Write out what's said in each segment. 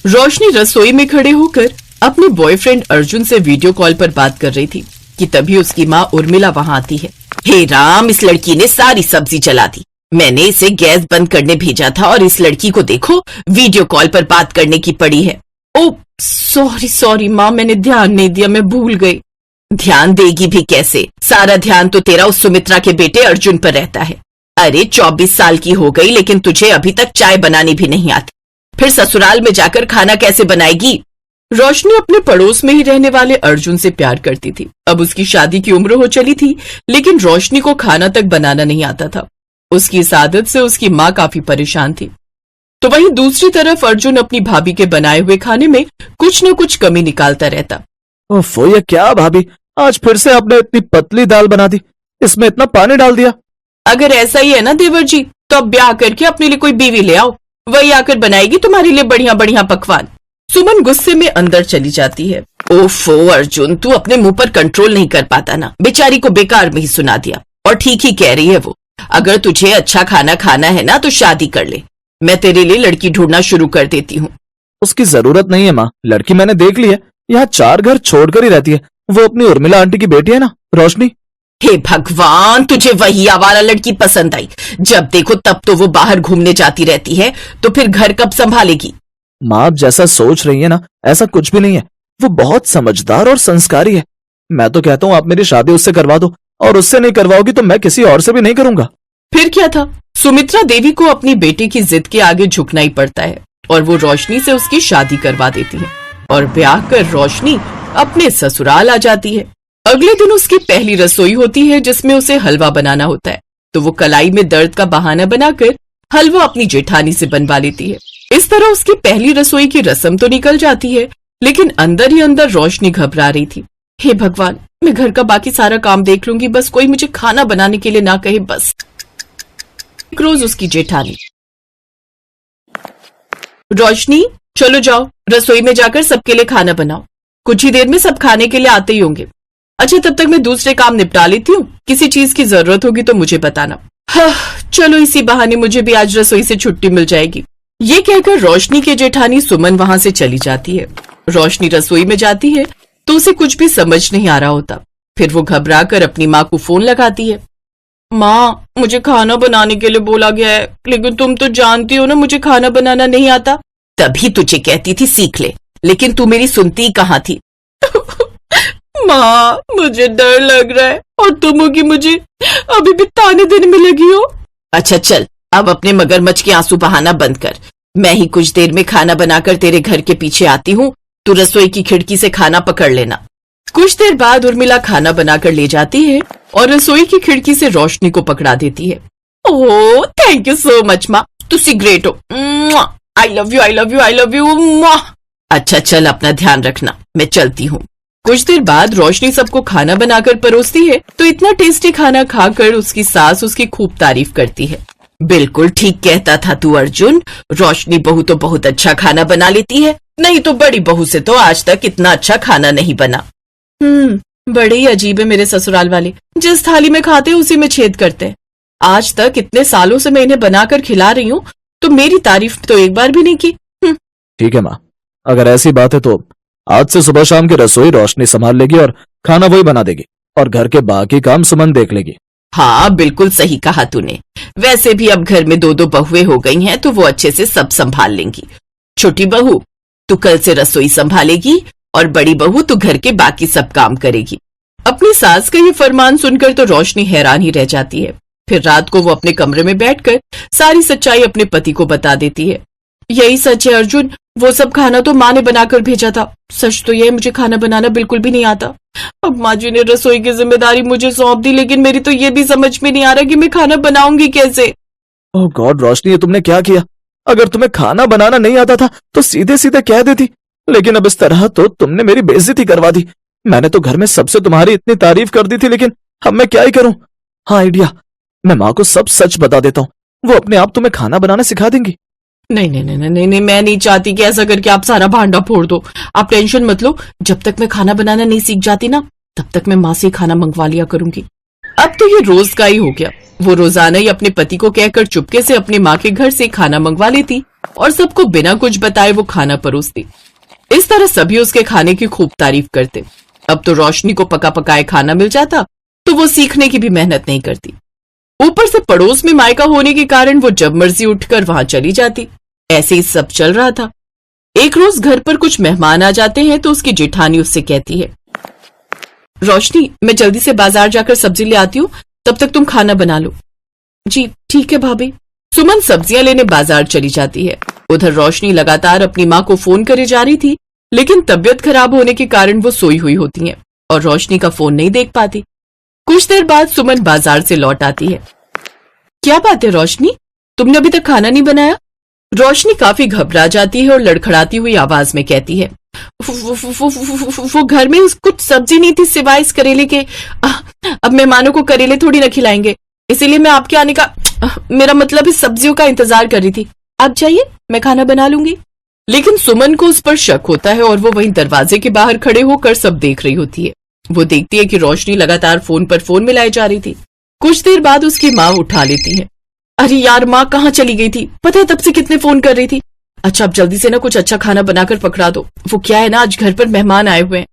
रोशनी रसोई में खड़े होकर अपने बॉयफ्रेंड अर्जुन से वीडियो कॉल पर बात कर रही थी कि तभी उसकी माँ उर्मिला वहाँ आती है। हे राम, इस लड़की ने सारी सब्जी जला दी। मैंने इसे गैस बंद करने भेजा था और इस लड़की को देखो वीडियो कॉल पर बात करने की पड़ी है। ओ सॉरी माँ, मैंने ध्यान नहीं दिया, मैं भूल गई। ध्यान देगी भी कैसे, सारा ध्यान तो तेरा उस सुमित्रा के बेटे अर्जुन पर रहता है। अरे 24 साल की हो गई लेकिन तुझे अभी तक चाय बनानी भी नहीं आती, फिर ससुराल में जाकर खाना कैसे बनाएगी। रोशनी अपने पड़ोस में ही रहने वाले अर्जुन से प्यार करती थी। अब उसकी शादी की उम्र हो चली थी लेकिन रोशनी को खाना तक बनाना नहीं आता था। उसकी इस आदत से उसकी माँ काफी परेशान थी। तो वहीं दूसरी तरफ अर्जुन अपनी भाभी के बनाए हुए खाने में कुछ न कुछ कमी निकालता रहता। ओफो, ये क्या भाभी, आज फिर से आपने इतनी पतली दाल बना दी, इसमें इतना पानी डाल दिया। अगर ऐसा ही है ना देवर जी, तो अब ब्याह करके अपने लिए कोई बीवी ले आओ, वही आकर बनाएगी तुम्हारे लिए बढ़िया बढ़िया पकवान। सुमन गुस्से में अंदर चली जाती है। ओफो अर्जुन, तू अपने मुंह पर कंट्रोल नहीं कर पाता ना, बेचारी को बेकार में ही सुना दिया। और ठीक ही कह रही है वो, अगर तुझे अच्छा खाना खाना है ना तो शादी कर ले, मैं तेरे लिए लड़की ढूंढना शुरू कर देती हूँ। उसकी जरूरत नहीं है माँ, लड़की मैंने देख ली है, यहाँ 4 घर छोड़कर ही रहती है। वो अपनी उर्मिला आंटी की बेटी है ना, रोशनी। हे भगवान, तुझे वही आवारा लड़की पसंद आई। जब देखो तब तो वो बाहर घूमने जाती रहती है, तो फिर घर कब संभालेगी। माँ आप जैसा सोच रही है ना, ऐसा कुछ भी नहीं है। वो बहुत समझदार और संस्कारी है। मैं तो कहता हूँ आप मेरी शादी उससे करवा दो, और उससे नहीं करवाओगी तो मैं किसी और से भी नहीं करूंगा। फिर क्या था, सुमित्रा देवी को अपनी बेटी की जिद के आगे झुकना ही पड़ता है और वो रोशनी से उसकी शादी करवा देती है और ब्याह कर रोशनी अपने ससुराल आ जाती है। अगले दिन उसकी पहली रसोई होती है जिसमें उसे हलवा बनाना होता है, तो वो कलाई में दर्द का बहाना बनाकर हलवा अपनी जेठानी से बनवा लेती है। इस तरह उसकी पहली रसोई की रस्म तो निकल जाती है, लेकिन अंदर ही अंदर रोशनी घबरा रही थी। हे भगवान, मैं घर का बाकी सारा काम देख लूंगी, बस कोई मुझे खाना बनाने के लिए ना कहे बस। रोज उसकी जेठानी, रोशनी चलो जाओ रसोई में जाकर सबके लिए खाना बनाओ, कुछ ही देर में सब खाने के लिए आते ही होंगे। अच्छा तब तक मैं दूसरे काम निपटा लेती हूँ, किसी चीज की जरूरत होगी तो मुझे बताना। हाँ, चलो इसी बहाने मुझे भी आज रसोई से छुट्टी मिल जाएगी। ये कहकर रोशनी के जेठानी सुमन वहां से चली जाती है। रोशनी रसोई में जाती है तो उसे कुछ भी समझ नहीं आ रहा होता। फिर वो घबरा कर अपनी माँ को फोन लगाती है। माँ, मुझे खाना बनाने के लिए बोला गया है, लेकिन तुम तो जानती हो ना मुझे खाना बनाना नहीं आता। तभी तुझे कहती थी सीख ले, लेकिन तू मेरी सुनती कहाँ थी। माँ, मुझे डर लग रहा है और तुम हो कि मुझे अभी भी ताने देने में लगी हो। अच्छा चल, अब अपने मगरमच्छ के आंसू बहाना बंद कर। मैं ही कुछ देर में खाना बनाकर तेरे घर के पीछे आती हूँ, तू रसोई की खिड़की से खाना पकड़ लेना। कुछ देर बाद उर्मिला खाना बनाकर ले जाती है और रसोई की खिड़की से रोशनी को पकड़ा देती है। Oh thank you so much माँ, तुसी ग्रेट हो। I love you, I love you, I love you. अच्छा चल, अपना ध्यान रखना, मैं चलती हूँ। कुछ देर बाद रोशनी सबको खाना बनाकर परोसती है तो इतना टेस्टी खाना खाकर उसकी सास उसकी खूब तारीफ करती है। बिल्कुल ठीक कहता था तू अर्जुन, रोशनी बहू तो बहुत अच्छा खाना बना लेती है, नहीं तो बड़ी बहू से तो आज तक इतना अच्छा खाना नहीं बना। बड़े ही अजीब है मेरे ससुराल वाले, जिस थाली में खाते उसी में छेद करते हैं। आज तक इतने सालों से मैं इन्हें बनाकर खिला रही हूँ तो मेरी तारीफ तो एक बार भी नहीं की। ठीक है माँ, अगर ऐसी बात है तो आज से सुबह शाम की रसोई रोशनी संभाल लेगी और खाना वही बना देगी और घर के बाकी काम सुमन देख लेगी। हाँ बिल्कुल सही कहा तूने, वैसे भी अब घर में 2-2 बहुएं हो गई हैं तो वो अच्छे से सब संभाल लेंगी। छोटी बहू तू कल से रसोई संभालेगी और बड़ी बहू तू घर के बाकी सब काम करेगी। अपनी सास का ये फरमान सुनकर तो रोशनी हैरान ही रह जाती है। फिर रात को वो अपने कमरे में बैठकर सारी सच्चाई अपने पति को बता देती है। यही सच है अर्जुन, वो सब खाना तो माँ ने बनाकर भेजा था। सच तो यह मुझे खाना बनाना बिल्कुल भी नहीं आता। अब माँ जी ने रसोई की जिम्मेदारी मुझे सौंप दी, लेकिन मेरी तो ये भी समझ में नहीं आ रहा कि मैं खाना बनाऊंगी कैसे। ओह गॉड रोशनी, ये तुमने क्या किया? अगर तुम्हें खाना बनाना नहीं आता था तो सीधे सीधे कह देती, लेकिन अब इस तरह तो तुमने मेरी बेइज्जती करवा दी। मैंने तो घर में सबसे तुम्हारी इतनी तारीफ कर दी थी, लेकिन अब मैं क्या ही करूं? हाँ आइडिया, मैं माँ को सब सच बता देता हूँ, वो अपने आप तुम्हें खाना बनाना सिखा देंगी। नहीं नहीं नहीं नहीं नहीं, मैं नहीं चाहती कि ऐसा करके आप सारा भांडा फोड़ दो। आप टेंशन मत लो, जब तक मैं खाना बनाना नहीं सीख जाती ना तब तक मैं माँ से खाना मंगवा लिया करूंगी। अब तो ये रोज का ही हो गया। वो रोजाना ही अपने पति को कहकर चुपके से अपनी माँ के घर से खाना मंगवा लेती और सबको बिना कुछ बताए वो खाना परोसती। इस तरह सभी उसके खाने की खूब तारीफ करते। अब तो रोशनी को पका पकाए खाना मिल जाता तो वो सीखने की भी मेहनत नहीं करती। ऊपर से पड़ोस में मायका होने के कारण वो जब मर्जी उठकर वहां चली जाती। ऐसे ही सब चल रहा था। एक रोज घर पर कुछ मेहमान आ जाते हैं तो उसकी जेठानी उससे कहती है, रोशनी मैं जल्दी से बाजार जाकर सब्जी ले आती हूँ, तब तक तुम खाना बना लो। जी ठीक है भाभी। सुमन सब्जियां लेने बाजार चली जाती है। उधर रोशनी लगातार अपनी माँ को फोन करे जा रही थी, लेकिन तबीयत खराब होने के कारण वो सोई हुई होती है और रोशनी का फोन नहीं देख पाती। कुछ देर बाद सुमन बाजार से लौट आती है। क्या बात है रोशनी, तुमने अभी तक खाना नहीं बनाया? रोशनी काफी घबरा जाती है और लड़खड़ाती हुई आवाज में कहती है, वो घर में कुछ सब्जी नहीं थी सिवाय इस करेले के। अब मेहमानों को करेले थोड़ी न खिलाएंगे, इसीलिए मैं आपके आने का मेरा मतलब इस सब्जियों का इंतजार कर रही थी। आप जाइए, मैं खाना बना लूंगी। लेकिन सुमन को उस पर शक होता है और वो वहीं दरवाजे के बाहर खड़े होकर सब देख रही होती है। वो देखती है कि रोशनी लगातार फोन पर फोन मिलाई जा रही थी। कुछ देर बाद उसकी माँ उठा लेती है। अरे यार माँ कहाँ चली गई थी, पता है तब से कितने फोन कर रही थी। अच्छा अब जल्दी से ना कुछ अच्छा खाना बनाकर पकड़ा दो, वो क्या है ना आज घर पर मेहमान आए हुए हैं।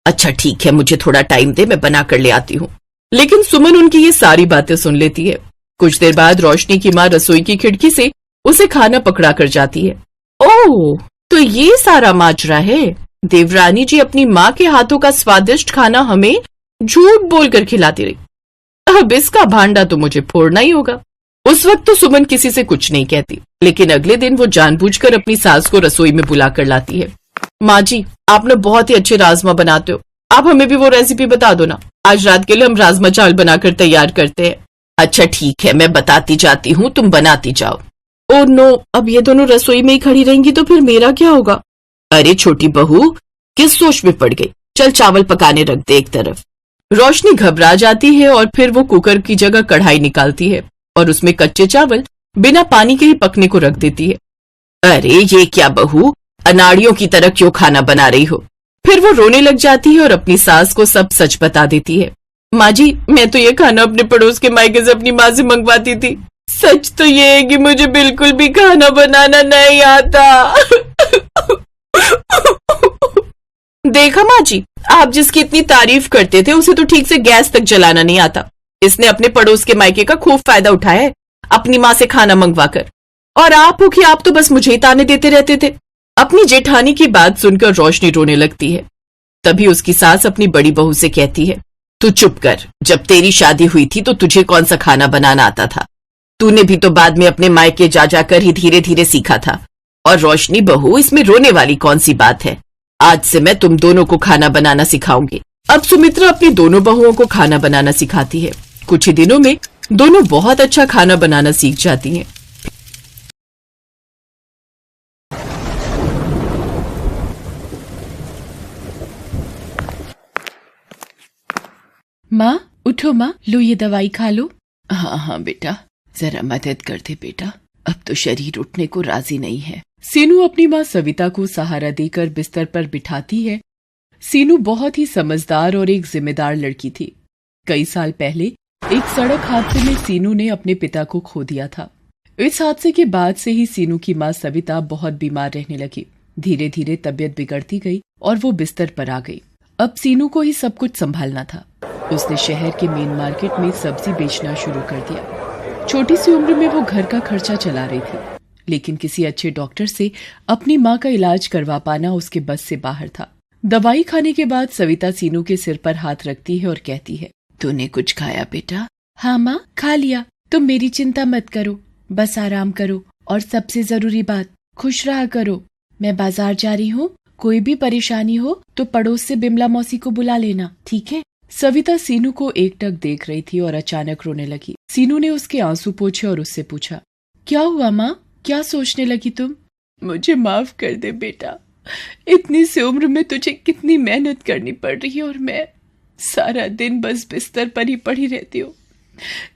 अच्छा ठीक है, मुझे थोड़ा टाइम दे, मैं बना कर ले आती हूँ। लेकिन सुमन उनकी ये सारी बातें सुन लेती है। कुछ देर बाद रोशनी की माँ रसोई की खिड़की से उसे खाना पकड़ा कर जाती है। ओह तो ये सारा माजरा है। देवरानी जी अपनी माँ के हाथों का स्वादिष्ट खाना हमें झूठ बोलकर खिलाती रही। अब इसका भांडा तो मुझे फोड़ना ही होगा। उस वक्त तो सुमन किसी से कुछ नहीं कहती, लेकिन अगले दिन वो जानबूझकर अपनी सास को रसोई में बुलाकर लाती है। माँ जी आप ना बहुत ही अच्छे राजमा बनाते हो, आप हमें भी वो रेसिपी बता दो ना, आज रात के लिए हम राजमा चावल बनाकर तैयार करते हैं। अच्छा ठीक है, मैं बताती जाती हूँ, तुम बनाती जाओ। ओ नो, अब ये दोनों रसोई में ही खड़ी रहेंगी तो फिर मेरा क्या होगा? अरे छोटी बहू किस सोच में पड़ गई, चल चावल पकाने रख दे एक तरफ। रोशनी घबरा जाती है और फिर वो कुकर की जगह कढ़ाई निकालती है और उसमें कच्चे चावल बिना पानी के ही पकने को रख देती है। अरे ये क्या बहू, अनाड़ियों की तरह क्यों खाना बना रही हो? फिर वो रोने लग जाती है और अपनी सास को सब सच बता देती है। माँ जी मैं तो ये खाना अपने पड़ोस के मायके से अपनी माँ से मंगवाती थी। सच तो ये है कि मुझे बिल्कुल भी खाना बनाना नहीं आता। देखा माँ जी, आप जिसकी इतनी तारीफ करते थे उसे तो ठीक से गैस तक जलाना नहीं आता। इसने अपने पड़ोस के मायके का खूब फायदा उठाया है अपनी माँ से खाना मंगवाकर। और आप हो कि आप तो बस मुझे ही ताने देते रहते थे। अपनी जेठानी की बात सुनकर रोशनी रोने लगती है। तभी उसकी सास अपनी बड़ी बहू से कहती है, तू चुप कर, जब तेरी शादी हुई थी तो तुझे कौन सा खाना बनाना आता था? तूने भी तो बाद में अपने मायके जा जाकर ही धीरे धीरे सीखा था। और रोशनी बहू इसमें रोने वाली कौन सी बात है? आज से मैं तुम दोनों को खाना बनाना सिखाऊंगी। अब सुमित्रा अपनी दोनों बहुओं को खाना बनाना सिखाती है। कुछ ही दिनों में दोनों बहुत अच्छा खाना बनाना सीख जाती हैं। माँ उठो माँ, लो ये दवाई खा लो। हाँ हाँ बेटा, जरा मदद कर दे बेटा, अब तो शरीर उठने को राजी नहीं है। सीनू अपनी माँ सविता को सहारा देकर बिस्तर पर बिठाती है। सीनू बहुत ही समझदार और एक जिम्मेदार लड़की थी। कई साल पहले एक सड़क हादसे में सीनू ने अपने पिता को खो दिया था। इस हादसे के बाद से ही सीनू की माँ सविता बहुत बीमार रहने लगी। धीरे धीरे तबीयत बिगड़ती गई और वो बिस्तर पर आ गई। अब सीनू को ही सब कुछ संभालना था। उसने शहर के मेन मार्केट में सब्जी बेचना शुरू कर दिया। छोटी सी उम्र में वो घर का खर्चा चला रही थी, लेकिन किसी अच्छे डॉक्टर से अपनी माँ का इलाज करवा पाना उसके बस से बाहर था। दवाई खाने के बाद सविता सीनू के सिर पर हाथ रखती है और कहती है, तूने कुछ खाया बेटा? हाँ माँ खा लिया, तुम मेरी चिंता मत करो, बस आराम करो और सबसे जरूरी बात, खुश रहा करो। मैं बाजार जा रही हूँ, कोई भी परेशानी हो तो पड़ोस से बिमला मौसी को बुला लेना, ठीक है? सविता सीनू को एकटक देख रही थी और अचानक रोने लगी। सीनू ने उसके आंसू पोंछे और उससे पूछा, क्या हुआ माँ, क्या सोचने लगी तुम? मुझे माफ कर दे बेटा, इतनी सी उम्र में तुझे कितनी मेहनत करनी पड़ रही है और मैं सारा दिन बस बिस्तर पर ही पड़ी रहती हूँ।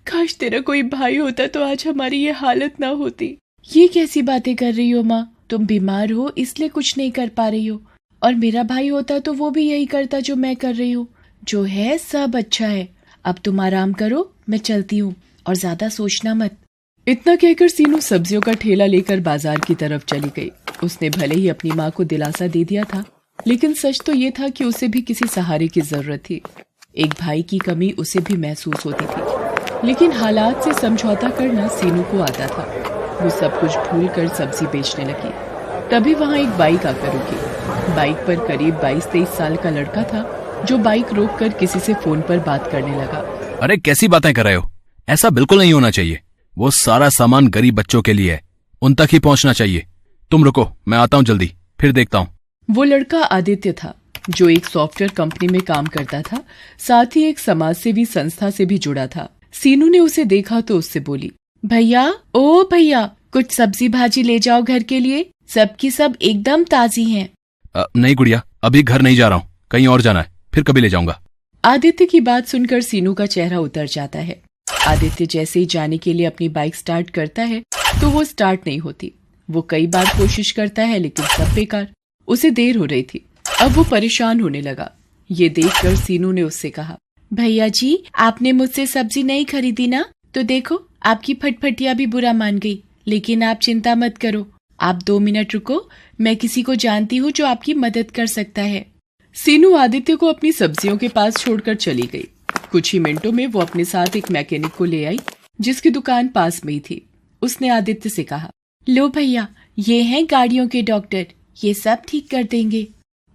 काश तेरा कोई भाई होता तो आज हमारी ये हालत ना होती। ये कैसी बातें कर रही हो माँ, तुम बीमार हो इसलिए कुछ नहीं कर पा रही हो, और मेरा भाई होता तो वो भी यही करता जो मैं कर रही हूँ। जो है सब अच्छा है, अब तुम आराम करो, मैं चलती हूँ और ज्यादा सोचना मत। इतना कहकर सीनू सब्जियों का ठेला लेकर बाजार की तरफ चली गई। उसने भले ही अपनी माँ को दिलासा दे दिया था, लेकिन सच तो ये था कि उसे भी किसी सहारे की जरूरत थी। एक भाई की कमी उसे भी महसूस होती थी, लेकिन हालात से समझौता करना सीनू को आता था। वो सब कुछ भूलकर सब्जी बेचने लगी। तभी वहाँ एक बाइक आकर रुकी। बाइक पर करीब 22-23 साल का लड़का था, जो बाइक रोककर किसी से फोन पर बात करने लगा। अरे कैसी बातें कर रहे हो? ऐसा बिल्कुल नहीं होना चाहिए। वो सारा सामान गरीब बच्चों के लिए है, उन तक ही पहुंचना चाहिए। तुम रुको, मैं आता हूं जल्दी, फिर देखता हूं। वो लड़का आदित्य था, जो एक सॉफ्टवेयर कंपनी में काम करता था, साथ ही एक समाजसेवी संस्था से भी जुड़ा था। सीनू ने उसे देखा तो उससे बोली, भैया, ओ भैया, कुछ सब्जी भाजी ले जाओ घर के लिए, सबकी सब एकदम ताजी हैं। नहीं गुड़िया, अभी घर नहीं जा रहा हूँ, कहीं और जाना है, फिर कभी ले जाऊंगा। आदित्य की बात सुनकर सीनू का चेहरा उतर जाता है। आदित्य जैसे ही जाने के लिए अपनी बाइक स्टार्ट करता है तो वो स्टार्ट नहीं होती। वो कई बार कोशिश करता है, लेकिन सब बेकार। उसे देर हो रही थी। अब वो परेशान होने लगा। ये देखकर सीनू ने उससे कहा, भैया जी, आपने मुझसे सब्जी नहीं खरीदी ना, तो देखो आपकी फटफटिया भी बुरा मान गई। लेकिन आप चिंता मत करो, आप 2 मिनट रुको, मैं किसी को जानती हूँ जो आपकी मदद कर सकता है। सीनू आदित्य को अपनी सब्जियों के पास छोड़कर चली गई। कुछ ही मिनटों में वो अपने साथ एक मैकेनिक को ले आई, जिसकी दुकान पास में ही थी। उसने आदित्य से कहा, लो भैया, ये हैं गाड़ियों के डॉक्टर, ये सब ठीक कर देंगे।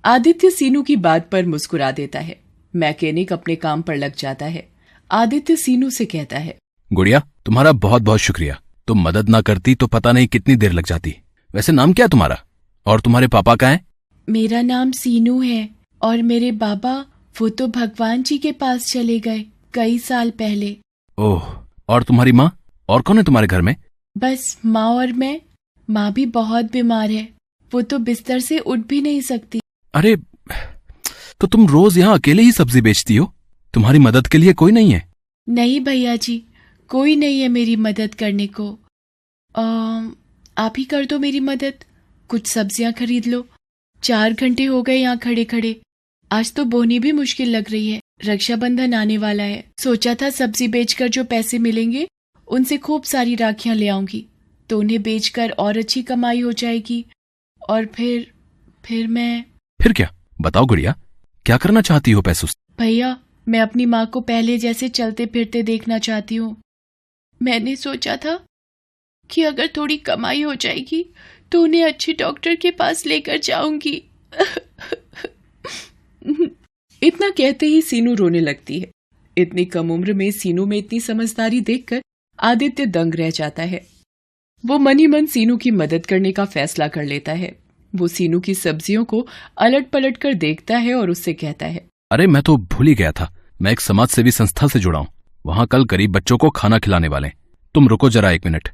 आदित्य सीनू की बात पर मुस्कुरा देता है। मैकेनिक अपने काम पर लग जाता है। आदित्य सीनू से कहता है, गुड़िया, तुम्हारा बहुत बहुत शुक्रिया। तुम मदद ना करती तो पता नहीं कितनी देर लग जाती। वैसे नाम क्या तुम्हारा? और तुम्हारे पापा का है? मेरा नाम सीनू है, और मेरे बाबा वो तो भगवान जी के पास चले गए कई साल पहले। ओह, और तुम्हारी माँ? और कौन है तुम्हारे घर में? बस माँ और मैं। माँ भी बहुत बीमार है, वो तो बिस्तर से उठ भी नहीं सकती। अरे, तो तुम रोज यहाँ अकेले ही सब्जी बेचती हो? तुम्हारी मदद के लिए कोई नहीं है? नहीं भैया जी, कोई नहीं है मेरी मदद करने को। आप ही कर दो मेरी मदद, कुछ सब्जियां खरीद लो। 4 घंटे हो गए यहाँ खड़े खड़े। आज तो बोनी भी मुश्किल लग रही है। रक्षाबंधन आने वाला है, सोचा था सब्जी बेचकर जो पैसे मिलेंगे उनसे खूब सारी राखियां ले आऊंगी, तो उन्हें बेचकर और अच्छी कमाई हो जाएगी। और फिर मैं। फिर क्या? बताओ गुड़िया, क्या करना चाहती हो पैसों से? भैया, मैं अपनी माँ को पहले जैसे चलते फिरते देखना चाहती हूँ। मैंने सोचा था कि अगर थोड़ी कमाई हो जाएगी तो उन्हें अच्छे डॉक्टर के पास लेकर जाऊंगी। इतना कहते ही सीनू रोने लगती है। इतनी कम उम्र में सीनू में इतनी समझदारी देखकर आदित्य दंग रह जाता है। वो मन ही मन सीनू की मदद करने का फैसला कर लेता है। वो सीनू की सब्जियों को अलट पलट कर देखता है और उससे कहता है, अरे मैं तो भूल ही गया था, मैं एक समाज सेवी संस्था से जुड़ा हूँ। वहाँ कल गरीब बच्चों को खाना खिलाने वाले। तुम रुको जरा 1 मिनट।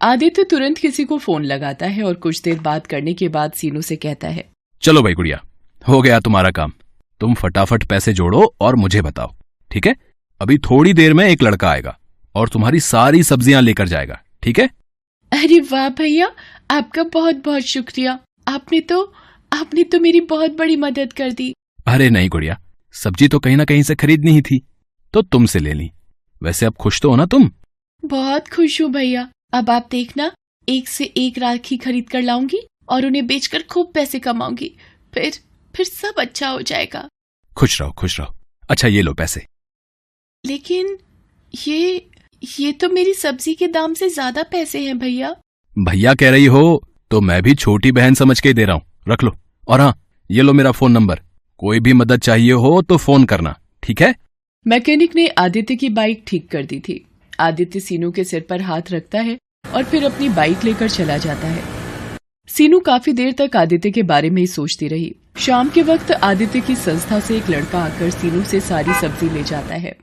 आदित्य तुरंत किसी को फोन लगाता है और कुछ देर बात करने के बाद सीनू से कहता है, चलो भाई गुड़िया, हो गया तुम्हारा काम। तुम फटाफट पैसे जोड़ो और मुझे बताओ, ठीक है? अभी थोड़ी देर में एक लड़का आएगा और तुम्हारी सारी सब्जियां लेकर जाएगा, ठीक है? अरे वाह भैया, आपका बहुत बहुत शुक्रिया। आपने तो मेरी बहुत बड़ी मदद कर दी। अरे नहीं गुड़िया, सब्जी तो कहीं ना कहीं से खरीदनी ही थी, तो तुमसे ले ली। वैसे अब खुश तो हो ना तुम? बहुत खुश हूँ भैया। अब आप देखना, एक से एक राखी खरीद कर लाऊंगी और उन्हें बेचकर खूब पैसे कमाऊंगी। फिर सब अच्छा हो जाएगा। खुश रहो, खुश रहो। अच्छा, ये लो पैसे। लेकिन ये तो मेरी सब्जी के दाम से ज्यादा पैसे हैं भैया। भैया कह रही हो तो मैं भी छोटी बहन समझ के दे रहा हूँ, रख लो। और हाँ, ये लो मेरा फोन नंबर, कोई भी मदद चाहिए हो तो फोन करना, ठीक है? मैकेनिक ने आदित्य की बाइक ठीक कर दी थी। आदित्य सीनू के सिर पर हाथ रखता है और फिर अपनी बाइक लेकर चला जाता है। सीनू काफी देर तक आदित्य के बारे में ही सोचती रही। शाम के वक्त आदित्य की संस्था से एक लड़का आकर सीनू से सारी सब्जी ले जाता है।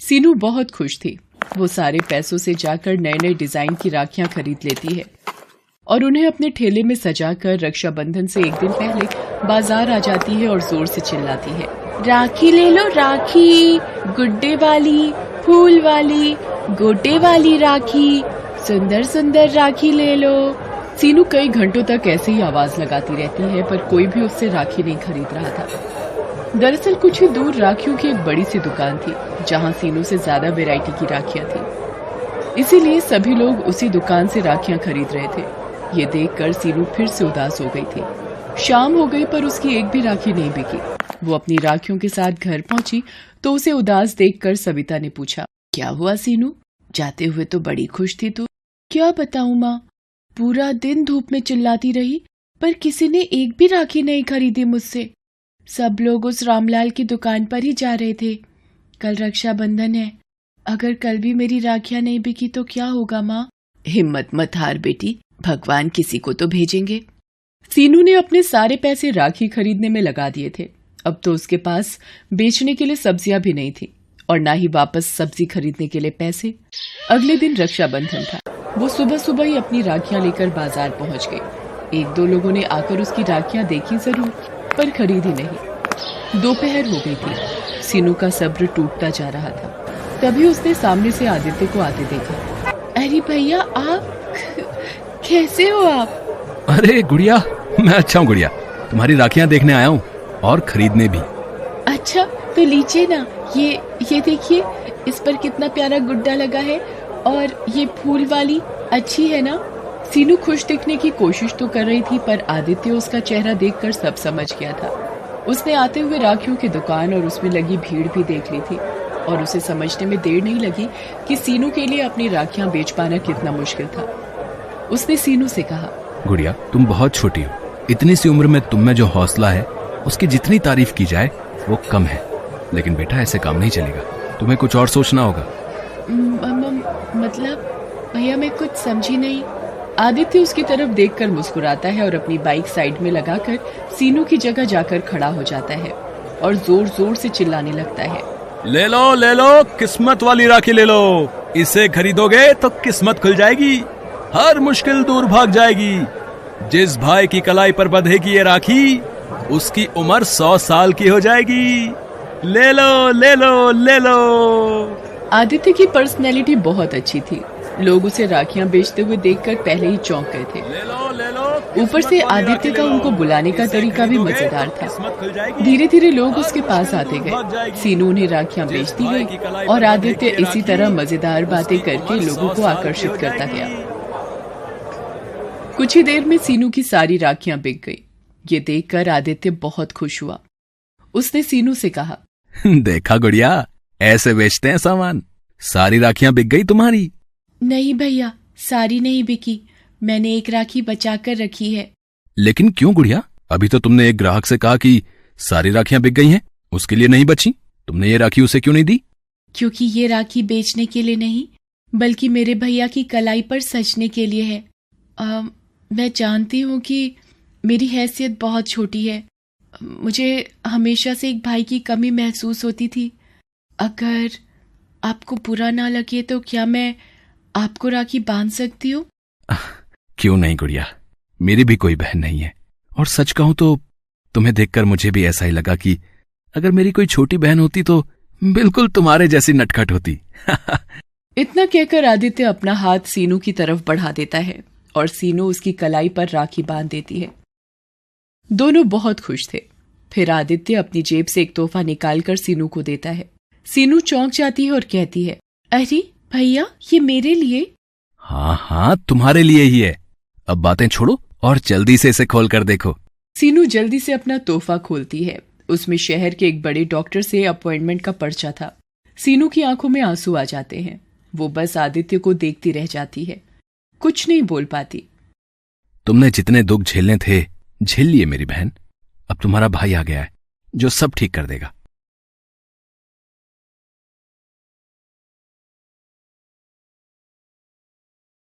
सीनू बहुत खुश थी। वो सारे पैसों से जाकर नए नए डिजाइन की राखियां खरीद लेती है और उन्हें अपने ठेले में सजाकर रक्षाबंधन से 1 दिन पहले बाजार आ जाती है और जोर से चिल्लाती है, राखी ले लो राखी, गुड्डे वाली, फूल वाली, गोटे वाली राखी, सुंदर सुंदर राखी ले लो। सीनू कई घंटों तक ऐसे ही आवाज लगाती रहती है, पर कोई भी उससे राखी नहीं खरीद रहा था। दरअसल कुछ ही दूर राखियों की एक बड़ी सी दुकान थी, जहां सीनू से ज्यादा वैरायटी की राखियां थी। इसीलिए सभी लोग उसी दुकान से राखियां खरीद रहे थे। ये देखकर सीनू फिर से उदास हो गई थी। शाम हो गई पर उसकी एक भी राखी नहीं बिकी। वो अपनी राखियों के साथ घर पहुंची तो उसे उदास देखकर सविता ने पूछा, क्या हुआ सीनू? जाते हुए तो बड़ी खुश थी तू। क्या बताऊं माँ, पूरा दिन धूप में चिल्लाती रही पर किसी ने एक भी राखी नहीं खरीदी मुझसे। सब लोग उस रामलाल की दुकान पर ही जा रहे थे। कल रक्षाबंधन है, अगर कल भी मेरी राखियां नहीं बिकी तो क्या होगा माँ? हिम्मत मत हार बेटी, भगवान किसी को तो भेजेंगे। सीनू ने अपने सारे पैसे राखी खरीदने में लगा दिए थे। अब तो उसके पास बेचने के लिए सब्जियां भी नहीं थी और ना ही वापस सब्जी खरीदने के लिए पैसे। अगले दिन रक्षाबंधन था। वो सुबह सुबह ही अपनी राखियां लेकर बाजार पहुंच गई। एक दो लोगों ने आकर उसकी राखियां देखी जरूर पर खरीदी नहीं। दोपहर हो गई थी। सीनू का सब्र टूटता जा रहा था। तभी उसने सामने से आदित्य को आते देखा। अरे भैया, आप कैसे हो आप? अरे गुड़िया, मैं अच्छा हूँ गुड़िया। तुम्हारी राखियां देखने आया हूँ और खरीदने भी। अच्छा तो लीजिए ना, ये देखिए, इस पर कितना प्यारा गुड्डा लगा है और ये फूल वाली अच्छी है ना? सीनू खुश दिखने की कोशिश तो कर रही थी पर आदित्य उसका चेहरा देखकर सब समझ गया था। उसने आते हुए राखियों की दुकान और उसमें लगी भीड़ भी देख ली थी और उसे समझने में देर नहीं लगी कि सीनू के लिए अपनी राखियां बेच पाना कितना मुश्किल था। उसने सीनू से कहा, गुड़िया तुम बहुत छोटी हो, इतनी सी उम्र में तुम में जो हौसला है उसकी जितनी तारीफ की जाए वो कम है। लेकिन बेटा ऐसे काम नहीं चलेगा, तुम्हें कुछ और सोचना होगा। मतलब भैया मैं कुछ समझी नहीं। आदित्य उसकी तरफ देखकर मुस्कुराता है और अपनी बाइक साइड में लगाकर सीनू की जगह जाकर खड़ा हो जाता है और जोर जोर से चिल्लाने लगता है, ले लो, किस्मत वाली राखी ले लो। इसे खरीदोगे तो किस्मत खुल जाएगी, हर मुश्किल दूर भाग जाएगी। जिस भाई की कलाई पर बंधेगी ये राखी उसकी उम्र 100 साल की हो जाएगी। ले लो। आदित्य की पर्सनैलिटी बहुत अच्छी थी। लोग उसे राखियां बेचते हुए देखकर पहले ही चौंक गए थे। ले लो। ऊपर से आदित्य का उनको बुलाने का तरीका भी मजेदार था। धीरे धीरे लोग उसके पास आते गए। सीनू उन्हें राखियां बेचती गई और आदित्य इसी तरह मजेदार बातें करके लोगों को आकर्षित करता गया। कुछ ही देर में सीनू की सारी राखियां बिक गई। ये देखकर आदित्य बहुत खुश हुआ। उसने सीनू से कहा, देखा गुड़िया, ऐसे बेचते हैं सामान। सारी राखियां बिक गई तुम्हारी? नहीं भैया, सारी नहीं बिकी, मैंने एक राखी बचा कर रखी है। लेकिन क्यों गुड़िया? अभी तो तुमने एक ग्राहक से कहा कि सारी राखियां बिक गई हैं, उसके लिए नहीं बची। तुमने ये राखी उसे क्यों नहीं दी? क्योंकि ये राखी बेचने के लिए नहीं बल्कि मेरे भैया की कलाई पर सजने के लिए है। मैं जानती हूँ कि मेरी हैसियत बहुत छोटी है। मुझे हमेशा से एक भाई की कमी महसूस होती थी। अगर आपको बुरा ना लगे तो क्या मैं आपको राखी बांध सकती हूँ? क्यों नहीं गुड़िया, मेरी भी कोई बहन नहीं है। और सच कहूं तो तुम्हें देखकर मुझे भी ऐसा ही लगा कि अगर मेरी कोई छोटी बहन होती तो बिल्कुल तुम्हारे जैसी नटखट होती। इतना कहकर आदित्य अपना हाथ सीनू की तरफ बढ़ा देता है और सीनू उसकी कलाई पर राखी बांध देती है। दोनों बहुत खुश थे। फिर आदित्य अपनी जेब से एक तोहफा निकालकर सीनू को देता है। सीनू चौंक जाती है और कहती है, अरे भैया, ये मेरे लिए? हाँ, तुम्हारे लिए ही है। अब बातें छोड़ो और जल्दी से इसे खोल कर देखो। सीनू जल्दी से अपना तोहफा खोलती है। उसमें शहर के एक बड़े डॉक्टर से अपॉइंटमेंट का पर्चा था। सीनू की आंखों में आंसू आ जाते हैं। वो बस आदित्य को देखती रह जाती है, कुछ नहीं बोल पाती। तुमने जितने दुख झेलने थे झेल लिए मेरी बहन। अब तुम्हारा भाई आ गया है जो सब ठीक कर देगा।